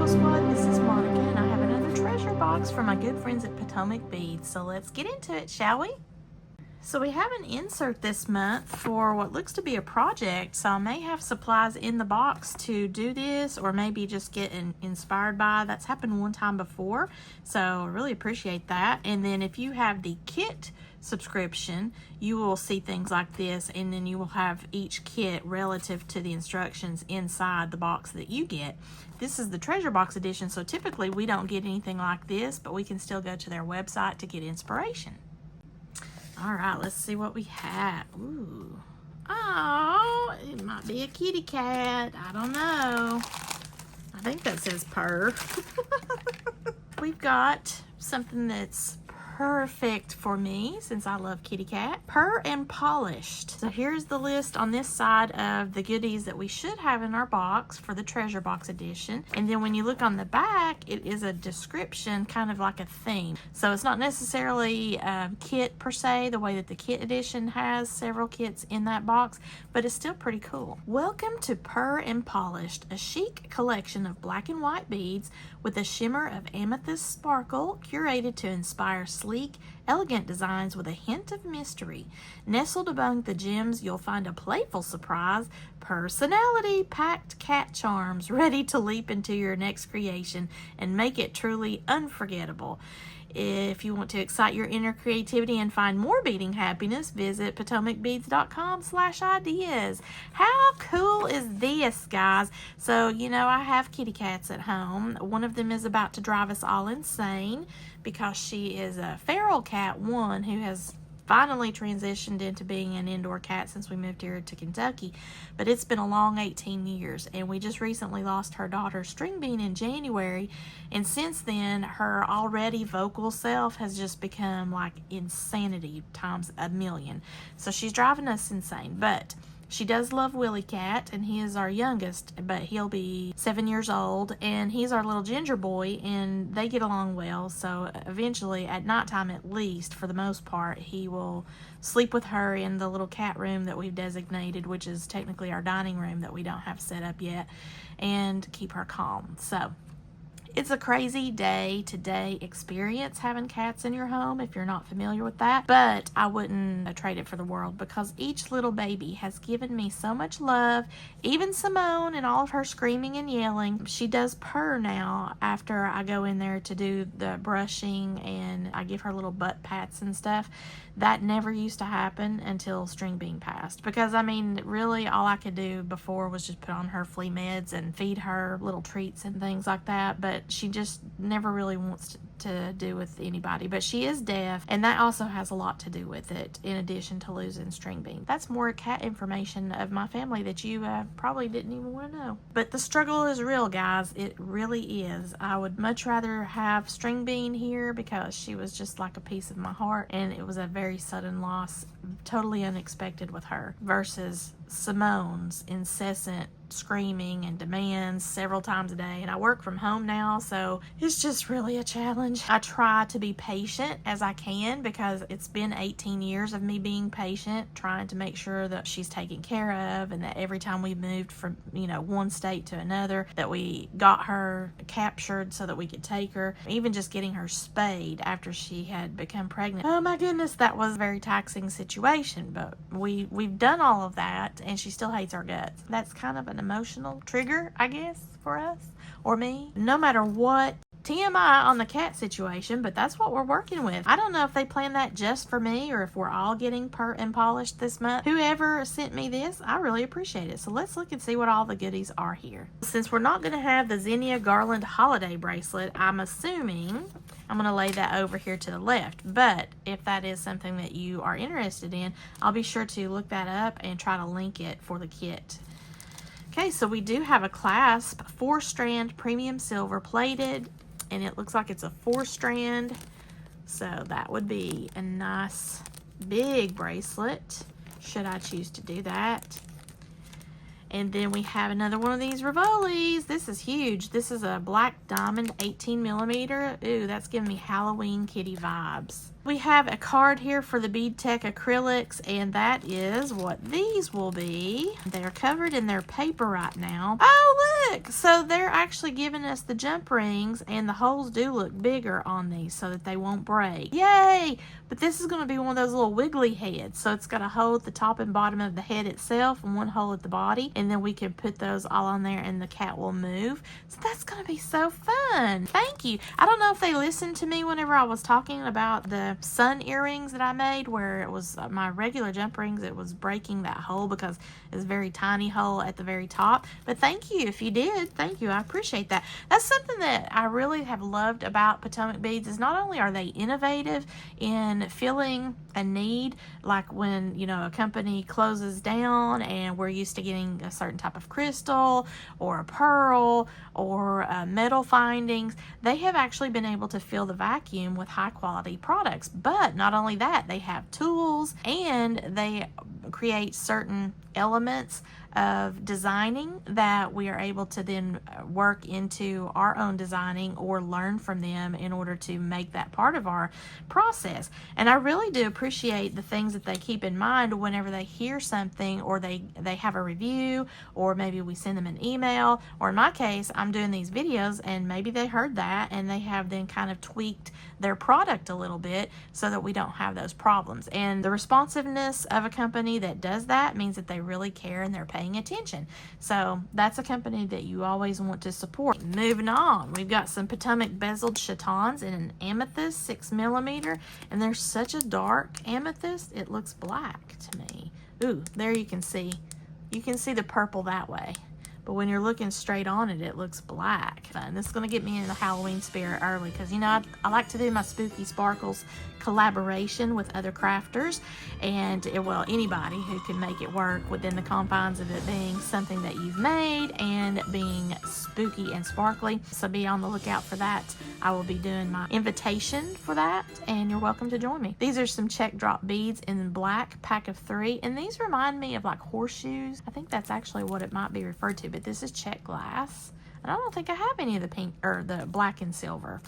Squad, this is Monica and I have another treasure box from my good friends at Potomac Bead. So let's get into it, shall we? So we have an insert this month for what looks to be a project, so I may have supplies in the box to do this or maybe just get inspired by. That's happened one time before, so I really appreciate that. And then if you have the kit subscription, you will see things like this, and then you will have each kit relative to the instructions inside the box that you get. This is the treasure box edition, so typically we don't get anything like this, but we can still go to their website to get inspiration. All right, let's see what we have. Ooh. Oh, it might be a kitty cat. I don't know. I think that says Purr. We've got something that's perfect for me since I love kitty cat. Purr and polished. So here's the list on this side of the goodies that we should have in our box for the treasure box edition. And then when you look on the back, it is a description, kind of like a theme. So it's not necessarily a kit per se, the way that the kit edition has several kits in that box, but it's still pretty cool. Welcome to Purr and Polished, a chic collection of black and white beads with a shimmer of amethyst sparkle, curated to inspire sleek, elegant designs with a hint of mystery. Nestled among the gems, you'll find a playful surprise, personality-packed cat charms ready to leap into your next creation and make it truly unforgettable. If you want to excite your inner creativity and find more beading happiness, visit potomacbeads.com/ideas. How cool is this, guys? So, you know, I have kitty cats at home. One of them is about to drive us all insane because she is a feral cat, one who has finally transitioned into being an indoor cat since we moved here to Kentucky, but it's been a long 18 years, and we just recently lost her daughter Stringbean in January, and since then her already vocal self has just become like insanity times a million. So she's driving us insane, but she does love Willie Cat, and he is our youngest, but he'll be 7 years old, and he's our little ginger boy, and they get along well. So eventually, at nighttime at least, for the most part, he will sleep with her in the little cat room that we've designated, which is technically our dining room that we don't have set up yet, and keep her calm. So it's a crazy day-to-day experience having cats in your home if you're not familiar with that, but I wouldn't trade it for the world because each little baby has given me so much love. Even Simone and all of her screaming and yelling. She does purr now after I go in there to do the brushing and I give her little butt pats and stuff. That never used to happen until Stringbean passed, because I mean really all I could do before was just put on her flea meds and feed her little treats and things like that, but she just never really wants to do with anybody. But she is deaf, and that also has a lot to do with it, in addition to losing Stringbean. That's more cat information of my family that you probably didn't even want to know. But the struggle is real, guys. It really is. I would much rather have Stringbean here because she was just like a piece of my heart, and it was a very sudden loss, totally unexpected with her, versus Simone's incessant screaming and demands several times a day. And I work from home now, so it's just really a challenge. I try to be patient as I can because it's been 18 years of me being patient, trying to make sure that she's taken care of, and that every time we moved from, you know, one state to another, that we got her captured so that we could take her. Even just getting her spayed after she had become pregnant. Oh my goodness, that was a very taxing situation, but we've done all of that, and she still hates our guts. That's kind of an emotional trigger, I guess, for us, or me. No matter what, TMI on the cat situation, but that's what we're working with. I don't know if they planned that just for me or if we're all getting Purr and Polished this month. Whoever sent me this, I really appreciate it. So let's look and see what all the goodies are here. Since we're not going to have the Zinnia Garland Holiday Bracelet, I'm assuming I'm going to lay that over here to the left. But if that is something that you are interested in, I'll be sure to look that up and try to link it for the kit. Okay, so we do have a clasp, 4-strand premium silver plated, and it looks like it's a 4-strand, so that would be a nice big bracelet should I choose to do that. And then we have another one of these Rivolis. This is huge. This is a black diamond 18 millimeter. Ooh, that's giving me Halloween kitty vibes. We have a card here for the Bead Tech acrylics, and that is what these will be. They're covered in their paper right now. Oh, look! So they're actually giving us the jump rings, and the holes do look bigger on these so that they won't break. Yay! But this is going to be one of those little wiggly heads. So it's got a hole at the top and bottom of the head itself and one hole at the body. And then we can put those all on there and the cat will move. So that's going to be so fun. Thank you. I don't know if they listened to me whenever I was talking about the sun earrings that I made, where it was my regular jump rings. It was breaking that hole because it's a very tiny hole at the very top. But thank you if you did. Thank you. I appreciate that. That's something that I really have loved about Potomac beads, is not only are they innovative in filling a need, like when, you know, a company closes down and we're used to getting a certain type of crystal or a pearl or metal findings. They have actually been able to fill the vacuum with high quality products. But not only that, they have tools and they create certain elements of designing that we are able to then work into our own designing or learn from them in order to make that part of our process. And I really do appreciate the things that they keep in mind whenever they hear something, or they have a review, or maybe we send them an email, or in my case, I'm doing these videos and maybe they heard that and they have then kind of tweaked their product a little bit so that we don't have those problems. And the responsiveness of a company that does that means that they really care and they're paying attention. So that's a company that you always want to support. Moving on, we've got some Potomac bezeled chatons in an amethyst 6mm, and they're such a dark amethyst it looks black to me. Ooh, there you can see the purple that way, but when you're looking straight on it, it looks black. And this is going to get me in the Halloween spirit early, because, you know, I like to do my spooky sparkles collaboration with other crafters, and well, anybody who can make it work within the confines of it being something that you've made and being spooky and sparkly. So be on the lookout for that. I will be doing my invitation for that, and you're welcome to join me. These are some check drop beads in black, pack of 3, and these remind me of like horseshoes. I think that's actually what it might be referred to, but this is check glass, and I don't think I have any of the pink or the black and silver.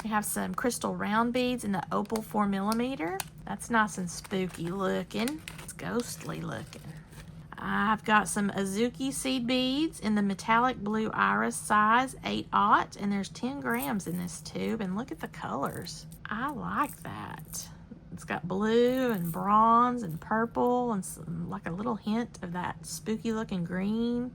We have some crystal round beads in the opal 4mm. That's nice and spooky looking. It's ghostly looking. I've got some Azuki seed beads in the metallic blue iris size 8/0, and there's 10 grams in this tube, and look at the colors. I like that. It's got blue and bronze and purple and some, like a little hint of that spooky looking green.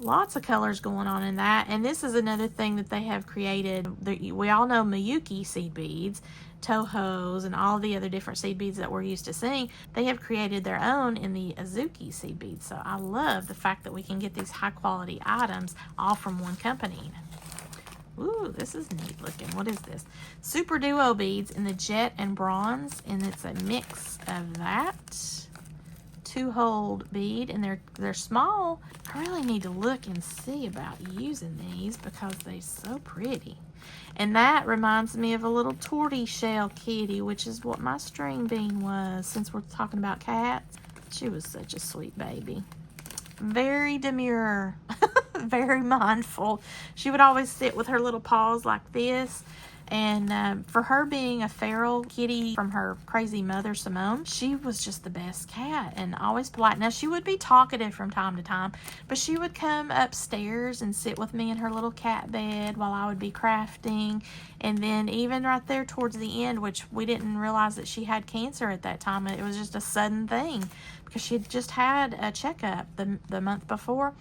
Lots of colors going on in that. And this is another thing that they have created. We all know Miyuki seed beads, Tohos, and all the other different seed beads that we're used to seeing. They have created their own in the Azuki seed beads. So I love the fact that we can get these high quality items all from one company. Ooh, this is neat looking. What is this? SuperDuo beads in the jet and bronze, and it's a mix of that. 2-hole bead, and they're small. I really need to look and see about using these because they're so pretty. And that reminds me of a little torti shell kitty, which is what my Stringbean was, since we're talking about cats. She was such a sweet baby. Very demure, very mindful. She would always sit with her little paws like this. And for her being a feral kitty from her crazy mother, Simone, she was just the best cat and always polite. Now, she would be talkative from time to time, but she would come upstairs and sit with me in her little cat bed while I would be crafting. And then even right there towards the end, which we didn't realize that she had cancer at that time. It was just a sudden thing because she had just had a checkup the month before.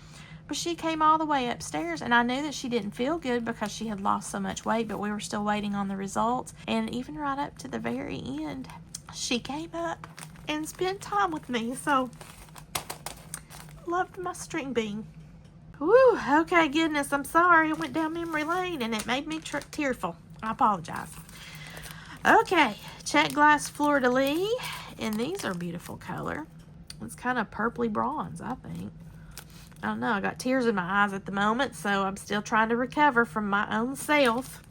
But she came all the way upstairs, and I knew that she didn't feel good because she had lost so much weight, but we were still waiting on the results. And even right up to the very end, she came up and spent time with me. So, loved my Stringbean. Woo, okay, goodness, I'm sorry. I went down memory lane, and it made me tearful. I apologize. Okay, check glass fleur-de-lis, and these are beautiful color. It's kind of purpley bronze, I think. I don't know, I got tears in my eyes at the moment, so I'm still trying to recover from my own self.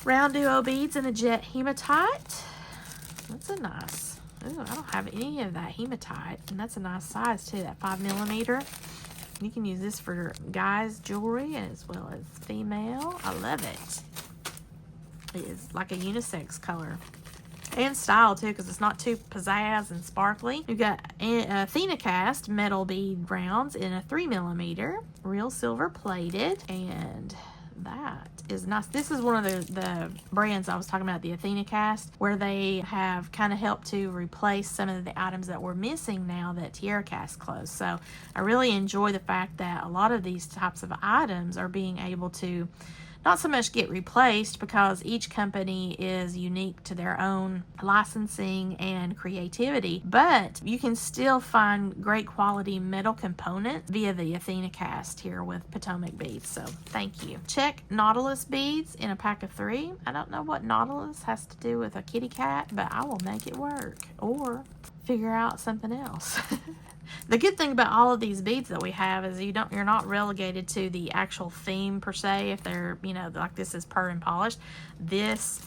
Round duo beads in a jet hematite. That's a nice, ooh, I don't have any of that hematite, and that's a nice size too, that 5mm. You can use this for guys' jewelry as well as female. I love it. is like a unisex color. And style too, because it's not too pizzazz and sparkly. We've got Athena cast metal bead rounds in a 3mm, real silver plated, and that is nice. This is one of the brands I was talking about, the Athena cast, where they have kind of helped to replace some of the items that were missing now that Tiara cast closed. So I really enjoy the fact that a lot of these types of items are being able to not so much get replaced, because each company is unique to their own licensing and creativity, but you can still find great quality metal components via the Athena cast here with Potomac beads. So thank you. Check Nautilus beads in a pack of 3. I don't know what Nautilus has to do with a kitty cat, but I will make it work or figure out something else. The good thing about all of these beads that we have is you're not relegated to the actual theme per se. If they're, you know, like this is Purr and polished, this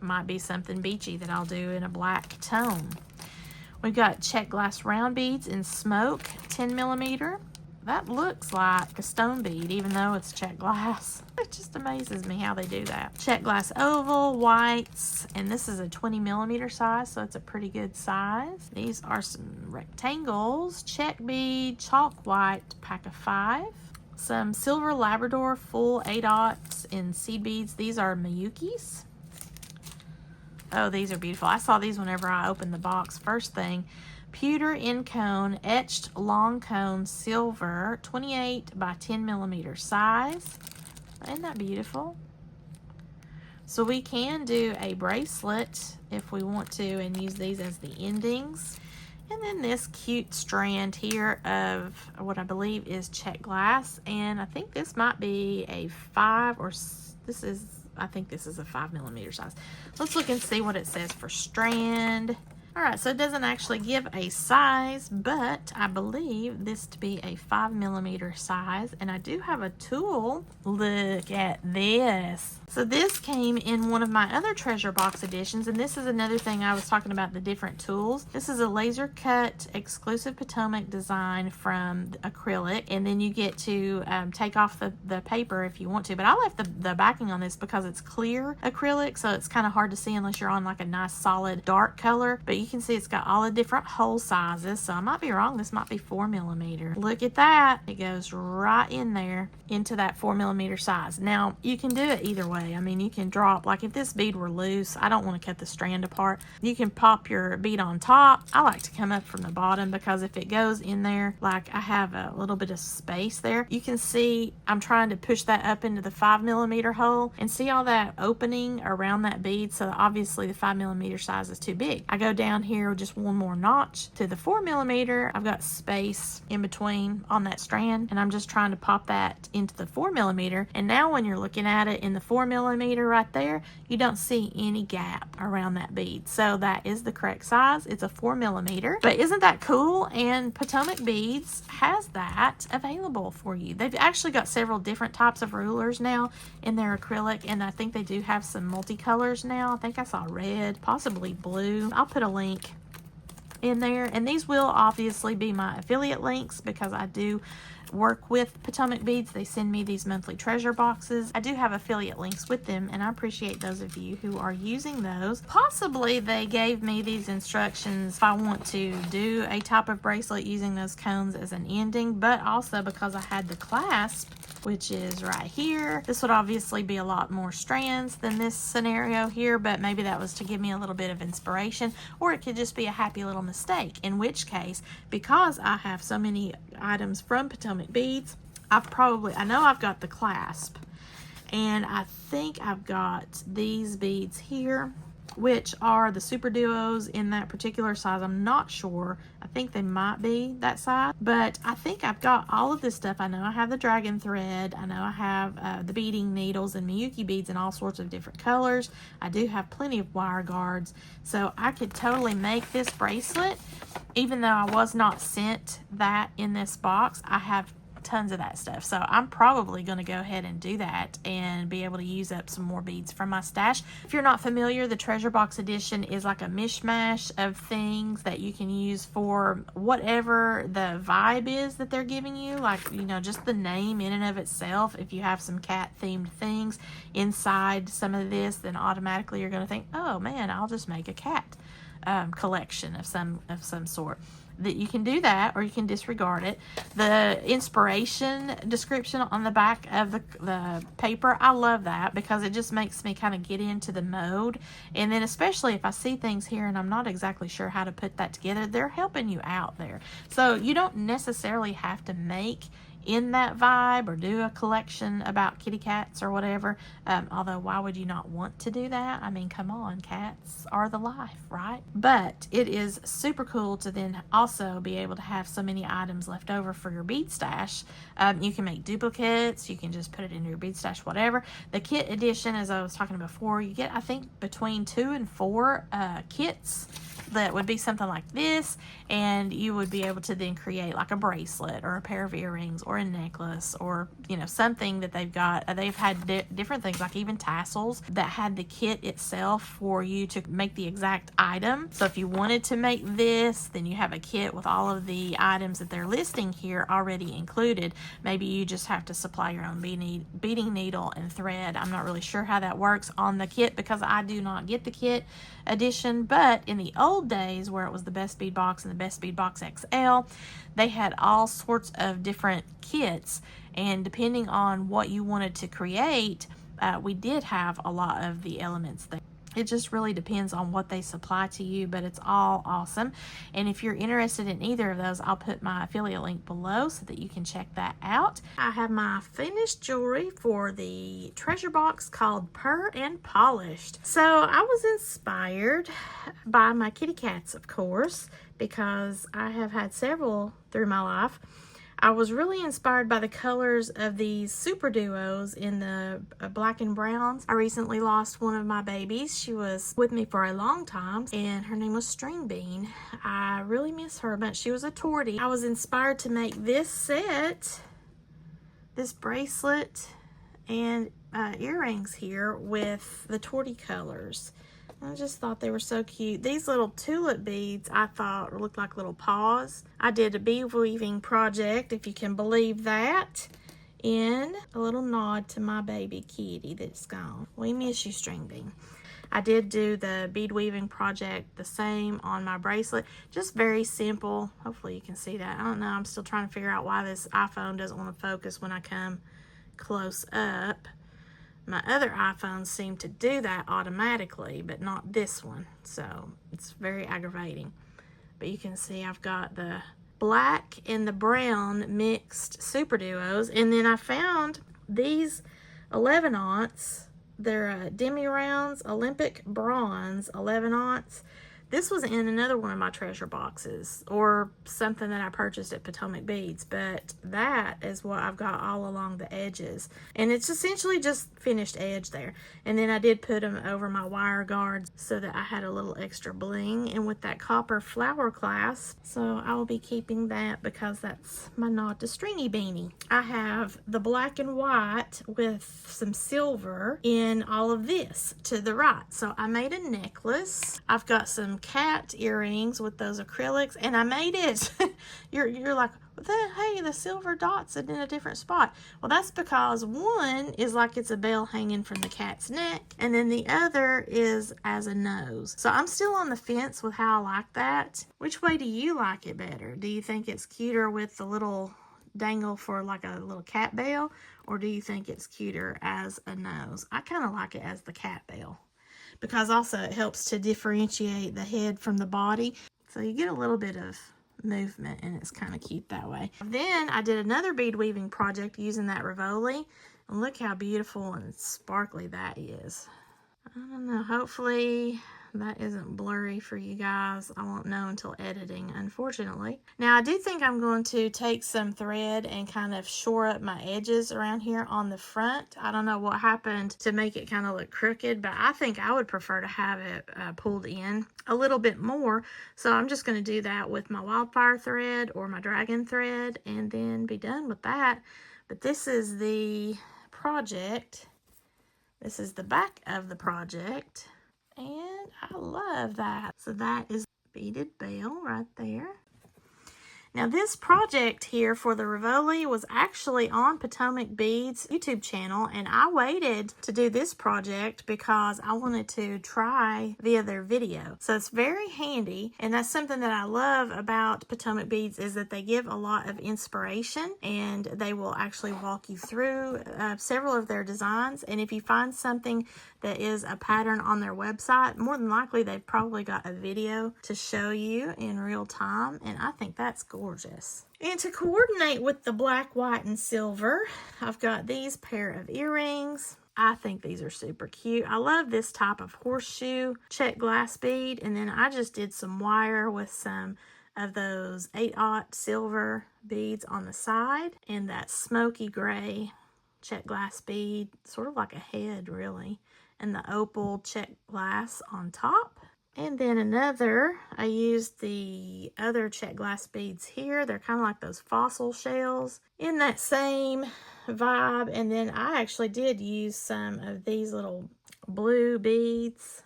might be something beachy that I'll do in a black tone. We've got check glass round beads in smoke, 10mm. That looks like a stone bead, even though it's check glass. It just amazes me how they do that. Check glass oval, whites, and this is a 20mm size, so it's a pretty good size. These are some rectangles, check bead, chalk white, pack of 5. Some silver Labrador full 8/0 in seed beads. These are Miyukis. Oh, these are beautiful. I saw these whenever I opened the box. First thing, pewter in cone, etched long cone silver, 28 by 10mm size. Isn't that beautiful? So we can do a bracelet if we want to and use these as the endings. And then this cute strand here of what I believe is check glass, and I think this might be a 5 or this is, I think this is a 5mm size. Let's look and see what it says for strand. Alright, so it doesn't actually give a size, but I believe this to be a 5mm size, and I do have a tool. Look at this. So this came in one of my other treasure box editions, and this is another thing I was talking about, the different tools. This is a laser cut exclusive Potomac design from acrylic, and then you get to take off the paper if you want to, but I left the backing on this because it's clear acrylic, so it's kind of hard to see unless you're on like a nice solid dark color, but you can see it's got all the different hole sizes, so I might be wrong, this might be 4mm. Look at that, it goes right in there into that 4mm size. Now you can do it either way. I mean, you can drop, like if this bead were loose, I don't want to cut the strand apart, you can pop your bead on top. I like to come up from the bottom because if it goes in there, like I have a little bit of space there, you can see I'm trying to push that up into the 5mm hole, and see all that opening around that bead, so obviously the 5mm size is too big. I go down here just one more notch to the 4mm, I've got space in between on that strand, and I'm just trying to pop that into the 4mm, and now when you're looking at it in the 4mm right there, you don't see any gap around that bead, so that is the correct size. It's a 4mm, but isn't that cool? And Potomac Beads has that available for you. They've actually got several different types of rulers now in their acrylic, and I think they do have some multicolors now. I think I saw red, possibly blue. I'll put a link in there, and these will obviously be my affiliate links because I do work with Potomac Beads. They send me these monthly treasure boxes. I do have affiliate links with them, and I appreciate those of you who are using those. Possibly they gave me these instructions if I want to do a type of bracelet using those cones as an ending, but also because I had the clasp, which is right here. This would obviously be a lot more strands than this scenario here, but maybe that was to give me a little bit of inspiration, or it could just be a happy little mistake, in which case, because I have so many items from Potomac Beads, I know I've got the clasp, and I think I've got these beads here, which are the Super Duos in that particular size. I'm not sure. I think they might be that size, but I think I've got all of this stuff. I know I have the dragon thread. I know I have the beading needles and Miyuki beads in all sorts of different colors. I do have plenty of wire guards, so I could totally make this bracelet. Even though I was not sent that in this box, I have tons of that stuff. So I'm probably going to go ahead and do that and be able to use up some more beads from my stash. If you're not familiar, the Treasure Box Edition is like a mishmash of things that you can use for whatever the vibe is that they're giving you. Like, you know, just the name in and of itself. If you have some cat themed things inside some of this, then automatically you're going to think, oh man, I'll just make a cat collection of some sort. That you can do that, or you can disregard it. The inspiration description on the back of the paper, I love that because it just makes me kind of get into the mode. And then especially if I see things here and I'm not exactly sure how to put that together, they're helping you out there. So you don't necessarily have to make in that vibe or do a collection about kitty cats or whatever. Although, why would you not want to do that? I mean, come on, cats are the life, right? But it is super cool to then also be able to have so many items left over for your bead stash. You can make duplicates, you can just put it in your bead stash, whatever. The kit edition, as I was talking before, you get, I think, between 2 and 4 kits that would be something like this, and you would be able to then create like a bracelet or a pair of earrings or a necklace, or, you know, something that they've got. They've had different things, like even tassels that had the kit itself for you to make the exact item. So if you wanted to make this, then you have a kit with all of the items that they're listing here already included. Maybe you just have to supply your own beading needle and thread. I'm not really sure how that works on the kit because I do not get the kit edition, but in the old days where it was the Best Bead Box and the Best Bead Box XL, they had all sorts of different kits, and depending on what you wanted to create, we did have a lot of the elements there. It just really depends on what they supply to you, but it's all awesome. And if you're interested in either of those, I'll put my affiliate link below so that you can check that out. I have my finished jewelry for the treasure box called Purr and Polished. So I was inspired by my kitty cats, of course, because I have had several through my life. I was really inspired by the colors of these super duos in the black and browns. I recently lost one of my babies. She was with me for a long time, and her name was Stringbean. I really miss her, but she was a Torti. I was inspired to make this set, this bracelet and earrings here with the Torti colors. I just thought they were so cute. These little tulip beads I thought looked like little paws. I did a bead weaving project, if you can believe that, in a little nod to my baby kitty that's gone. We miss you, Stringbean. I did do the bead weaving project the same on my bracelet. Just very simple. Hopefully you can see that. I don't know. I'm still trying to figure out why this iPhone doesn't want to focus when I come close up. My other iPhones seem to do that automatically, but not this one. So it's very aggravating. But you can see I've got the black and the brown mixed super duos. And then I found these 11-aunce. They're demi rounds, Olympic bronze 11-aunce. This was in another one of my treasure boxes, or something that I purchased at Potomac Beads, but that is what I've got all along the edges. And it's essentially just finished edge there. And then I did put them over my wire guards so that I had a little extra bling, and with that copper flower clasp. So I will be keeping that because that's my nod to Stringy Beanie. I have the black and white with some silver in all of this to the right. So I made a necklace. I've got some cat earrings with those acrylics, and I made it. You're like, hey, the silver dots are in a different spot. Well, that's because one is like it's a bell hanging from the cat's neck, and then the other is as a nose. So I'm still on the fence with how I like that. Which way do you like it better? Do you think it's cuter with the little dangle for like a little cat bell, or do you think it's cuter as a nose? I kind of like it as the cat bell, because also it helps to differentiate the head from the body. So you get a little bit of movement, and it's kind of cute that way. Then I did another bead weaving project using that Rivoli, and look how beautiful and sparkly that is. I don't know, hopefully that isn't blurry for you guys. I won't know until editing, unfortunately. Now, I do think I'm going to take some thread and kind of shore up my edges around here on the front. I don't know what happened to make it kind of look crooked, but I think I would prefer to have it pulled in a little bit more. So I'm just going to do that with my wildfire thread or my dragon thread and then be done with that. But this is the project. This is the back of the project. And I love that. So that is beaded bell right there. Now this project here for the Rivoli was actually on Potomac Beads YouTube channel, and I waited to do this project because I wanted to try the other video. So it's very handy, and that's something that I love about Potomac Beads is that they give a lot of inspiration and they will actually walk you through several of their designs. And if you find something that is a pattern on their website, more than likely they've probably got a video to show you in real time, and I think that's gorgeous. And to coordinate with the black, white, and silver, I've got these pair of earrings. I think these are super cute. I love this type of horseshoe check glass bead, and then I just did some wire with some of those 8/aught silver beads on the side and that smoky gray check glass bead, sort of like a head really, and the opal check glass on top. And then another, I used the other check glass beads here. They're kind of like those fossil shells in that same vibe. And then I actually did use some of these little blue beads.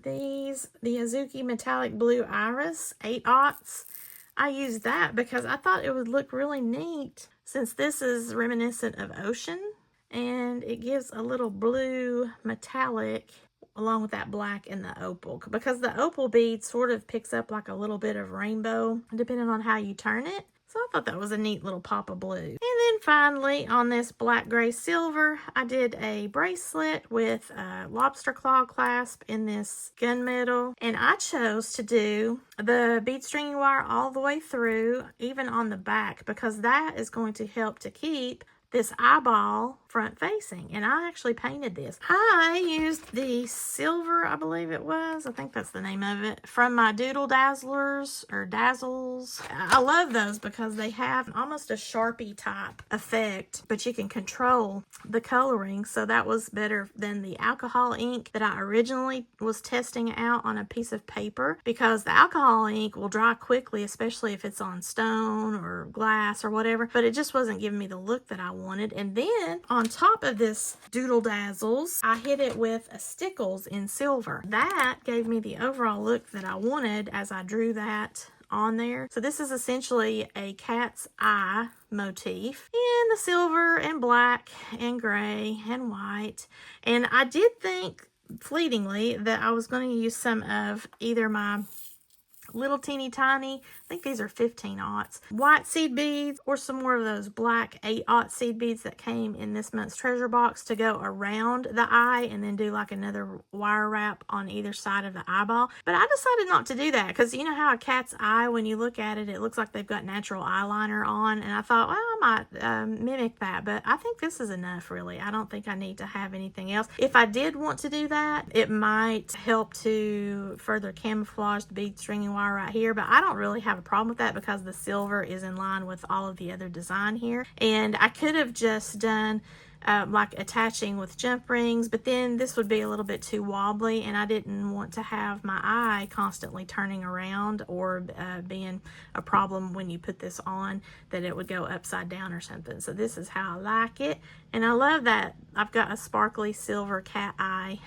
These, the Azuki Metallic Blue Iris 8/aughts. I used that because I thought it would look really neat since this is reminiscent of ocean. And it gives a little blue metallic along with that black and the opal, because the opal bead sort of picks up like a little bit of rainbow depending on how you turn it. So I thought that was a neat little pop of blue. And then finally on this black, gray, silver, I did a bracelet with a lobster claw clasp in this gunmetal. And I chose to do the bead stringing wire all the way through, even on the back, because that is going to help to keep this eyeball front facing. And I actually painted this. I used the silver, I believe it was, I think that's the name of it, from my Doodle Dazzlers or Dazzles. I love those because they have almost a Sharpie type effect, but you can control the coloring. So that was better than the alcohol ink that I originally was testing out on a piece of paper, because the alcohol ink will dry quickly, especially if it's on stone or glass or whatever, but it just wasn't giving me the look that I wanted. And then on top of this Doodle Dazzles, I hit it with a Stickles in silver. That gave me the overall look that I wanted as I drew that on there. So this is essentially a cat's eye motif in the silver and black and gray and white. And I did think fleetingly that I was going to use some of either my little teeny tiny, I think these are 15/aughts, white seed beads, or some more of those black 8/aught seed beads that came in this month's treasure box to go around the eye, and then do like another wire wrap on either side of the eyeball. But I decided not to do that because you know how a cat's eye, when you look at it, it looks like they've got natural eyeliner on, and I thought, well, I might mimic that, but I think this is enough really. I don't think I need to have anything else. If I did want to do that, it might help to further camouflage the bead stringing wire right here, but I don't really have a problem with that because the silver is in line with all of the other design here. And I could have just done like attaching with jump rings, but then this would be a little bit too wobbly, and I didn't want to have my eye constantly turning around or being a problem when you put this on, that it would go upside down or something. So this is how I like it, and I love that I've got a sparkly silver cat eye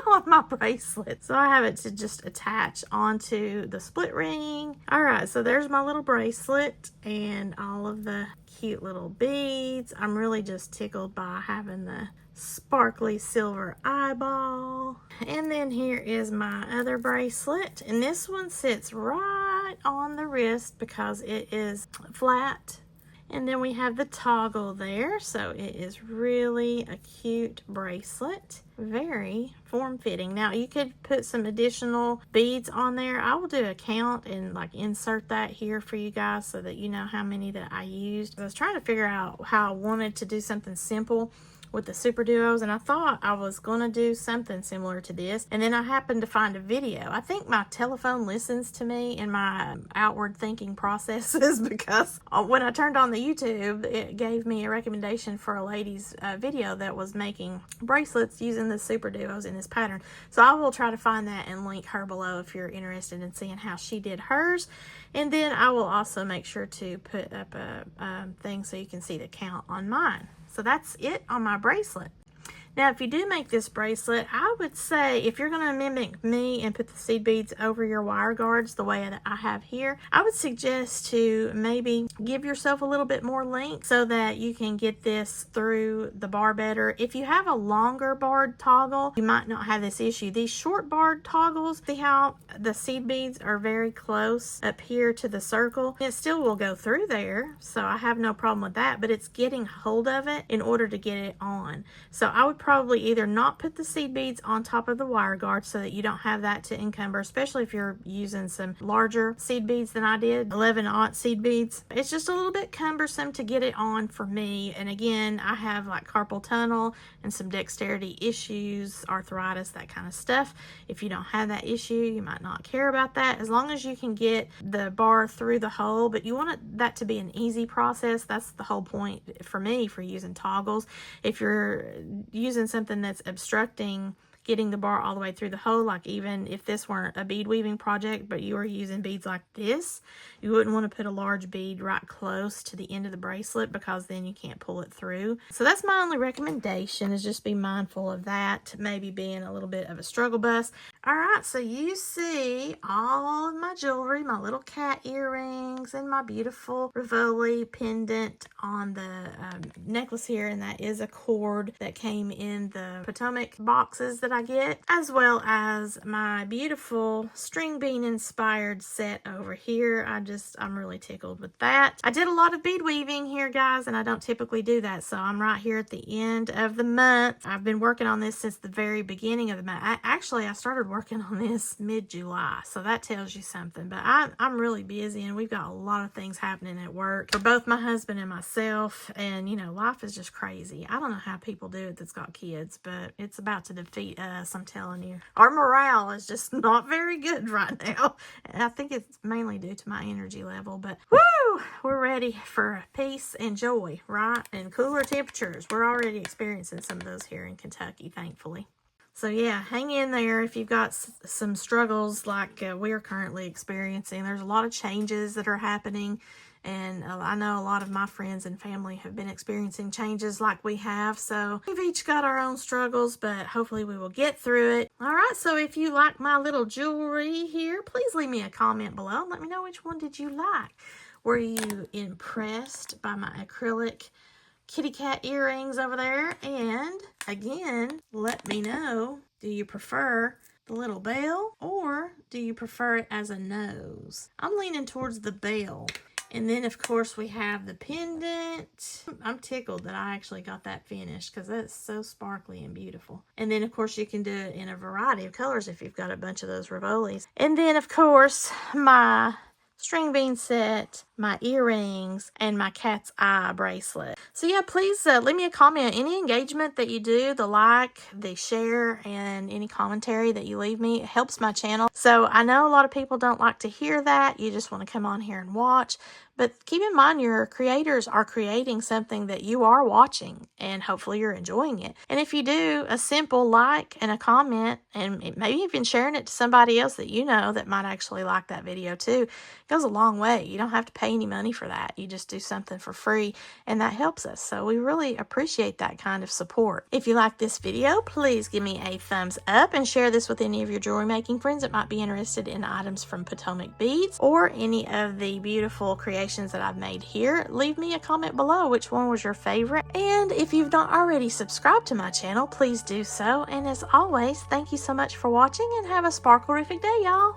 on my bracelet. So I have it to just attach onto the split ring. All right, so there's my little bracelet and all of the cute little beads. I'm really just tickled by having the sparkly silver eyeball. And then here is my other bracelet, and this one sits right on the wrist because it is flat. And then we have the toggle there, so it is really a cute bracelet. Very form-fitting. Now you could put some additional beads on there. I will do a count and like insert that here for you guys so that you know how many that I used. I was trying to figure out how I wanted to do something simple with the Super Duos, and I thought I was going to do something similar to this, and then I happened to find a video. I think my telephone listens to me in my outward thinking processes, because when I turned on the YouTube, it gave me a recommendation for a lady's video that was making bracelets using the Super Duos in this pattern. So I will try to find that and link her below if you're interested in seeing how she did hers. And then I will also make sure to put up a thing so you can see the count on mine. So that's it on my bracelet. Now, if you do make this bracelet, I would say if you're going to mimic me and put the seed beads over your wire guards the way that I have here, I would suggest to maybe give yourself a little bit more length so that you can get this through the bar better. If you have a longer barred toggle, you might not have this issue. These short barred toggles, see how the seed beads are very close up here to the circle? It still will go through there, so I have no problem with that, but it's getting hold of it in order to get it on. So I would probably either not put the seed beads on top of the wire guard so that you don't have that to encumber, especially if you're using some larger seed beads than I did, 11/aught seed beads. It's just a little bit cumbersome to get it on for me. And again, I have like carpal tunnel and some dexterity issues, arthritis, that kind of stuff. If you don't have that issue, you might not care about that, as long as you can get the bar through the hole. But you want that to be an easy process. That's the whole point for me for using toggles. If you're using something that's obstructing getting the bar all the way through the hole, like even if this weren't a bead weaving project but you were using beads like this, you wouldn't want to put a large bead right close to the end of the bracelet, because then you can't pull it through. So that's my only recommendation, is just be mindful of that, maybe being a little bit of a struggle bus. All right, so you see all of my jewelry, my little cat earrings and my beautiful Rivoli pendant on the necklace here, and that is a cord that came in the Potomac boxes that I get, as well as my beautiful string bean inspired set over here. I'm really tickled with that. I did a lot of bead weaving here, guys, and I don't typically do that, so I'm right here at the end of the month. I've been working on this since the very beginning of the month. I started working on this mid-July, so that tells you something. But I'm really busy, and we've got a lot of things happening at work for both my husband and myself, and you know, life is just crazy. I don't know how people do it that's got kids, but it's about to defeat us, I'm telling you. Our morale is just not very good right now, and I think it's mainly due to my energy level. But woo, we're ready for peace and joy, right? And cooler temperatures. We're already experiencing some of those here in Kentucky, thankfully. So yeah, hang in there if you've got some struggles like we're currently experiencing. There's a lot of changes that are happening, and I know a lot of my friends and family have been experiencing changes like we have. So we've each got our own struggles, but hopefully we will get through it. All right, so if you like my little jewelry here, please leave me a comment below and let me know which one did you like. Were you impressed by my acrylic kitty cat earrings over there? And again, let me know, do you prefer the little bell or do you prefer it as a nose? I'm leaning towards the bell. And then of course we have the pendant. I'm tickled that I actually got that finished, because that's so sparkly and beautiful. And then of course you can do it in a variety of colors if you've got a bunch of those Rivolis. And then of course my string bean set, my earrings, and my cat's eye bracelet. So yeah, please leave me a comment. Any engagement that you do, the like, the share, and any commentary that you leave me, it helps my channel. So I know a lot of people don't like to hear that. You just want to come on here and watch. But keep in mind, your creators are creating something that you are watching, and hopefully you're enjoying it. And if you do a simple like and a comment, and maybe even sharing it to somebody else that you know that might actually like that video too, it goes a long way. You don't have to pay any money for that. You just do something for free, and that helps us. So we really appreciate that kind of support. If you like this video, please give me a thumbs up and share this with any of your jewelry making friends that might be interested in items from Potomac Beads or any of the beautiful creations that I've made here. Leave me a comment below which one was your favorite. And if you've not already subscribed to my channel, please do so. And as always, thank you so much for watching, and have a sparkle-rific day, y'all.